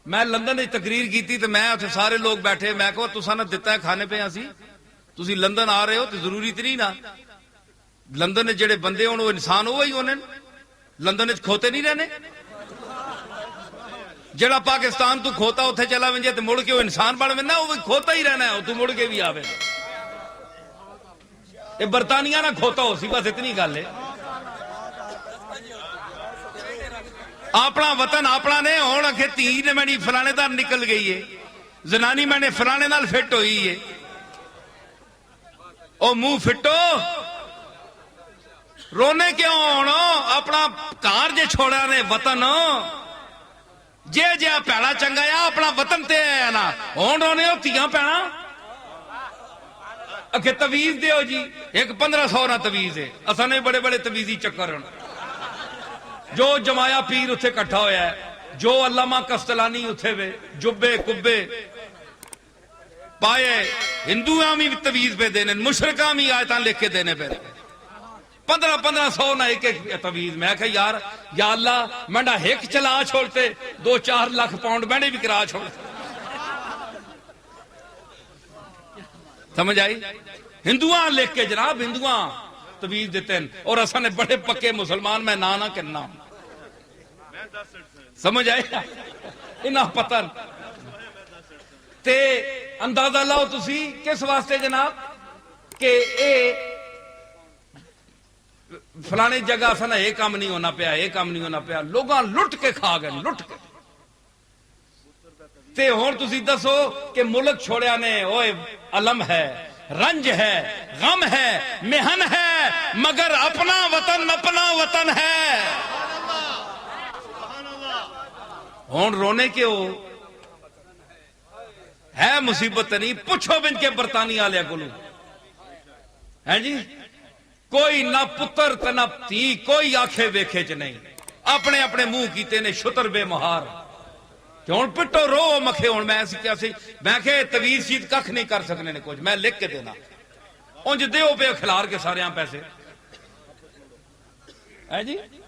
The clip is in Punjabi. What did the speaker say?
میں لندن تقریر کی تو میں اتنے سارے لوگ بیٹھے، میں کہا تسا نہ دتا ہے کھانے پہ اسی، تسی لندن آ رہے ہو تو ضروری تو نہیں نا لندن جڑے بندے ہون وہ انسان وہی ہونے، لندن کھوتے نہیں رہنے، جڑا پاکستان تو کھوتا اتنے چلا ونجے تو مڑ کے وہ انسان بن وینا، وہ کھوتا ہی رہنا ہے، تو مڑ کے بھی آوے۔ یہ برطانیہ نہ کھوتا ہو سی، بس اتنی گل ہے۔ اپنا وطن اپنا نے ہون اکھے تھی نے میں فلانے دار نکل گئی ہے، زنانی میں نے فلانے نال فٹ ہوئی ہے، او منہ فٹو رونے کیوں ہونا؟ اپنا کار جے چھوڑا نے وطن جے جے پیڑا چنگا یا اپنا وطن تے ہے نا، ہون رونے ہو تیاں پیڑا اکھے تویز دیو جی، ایک 1500 نہ تویز ہے، اساں نے بڑے بڑے تویزی چکر ہیں، جو جمایا پیر اتھے کٹھا ہویا ہے، جو علامہ کستلانی اتھے وے جبے کبے پائے، ہندویاں بھی تویز پہ دینے، مشرکاں بھی آیتاں لکھ کے دینے پہ 1500 نہ ایک ایک تویز۔ میں کہا یار یا اللہ منڈا ہیک چلا چھوڑتے 2-4 لاکھ پاؤنڈ میں نے بھی کرا چھوڑتے، سمجھ آئی؟ ہندویاں لکھ کے جناب ہندویاں تویز دیتے ہیں، اور اساں نے بڑے پکے مسلمان میں نہ کرنا، سمجھ آئے انہاں پتن تے اندازہ لاؤ تسی کس واسطے جناب کہ اے فلانے جگہ سنا اے کام نہیں ہونا پیا، اے کام نہیں ہونا پیا، لوگاں لٹ کے کھا گئے، لٹ کے تے ہون تسی دسو کہ ملک چھوڑیا نے اوے علم ہے، رنج ہے، غم ہے، محن ہے، مگر اپنا وطن ہے، ہون رونے کے ہو ہے مصیبت نہیں، پوچھو بن کے برطانیہ والے کولو ہیں جی، کوئی نہ پتر تے نہ تھی، کوئی آنکھیں ویکھے چ نہیں، اپنے اپنے منہ کیتے نے شتر بے مہار، کہ ہوں پٹو رو مکھے ہوں میں ایسی کیسی میں کہ تویز شید ککھ نہیں کر سکنے نے کچھ، میں لکھ کے دینا انج دیو پہ کھلار کے سارے ہاں پیسے ہیں جی۔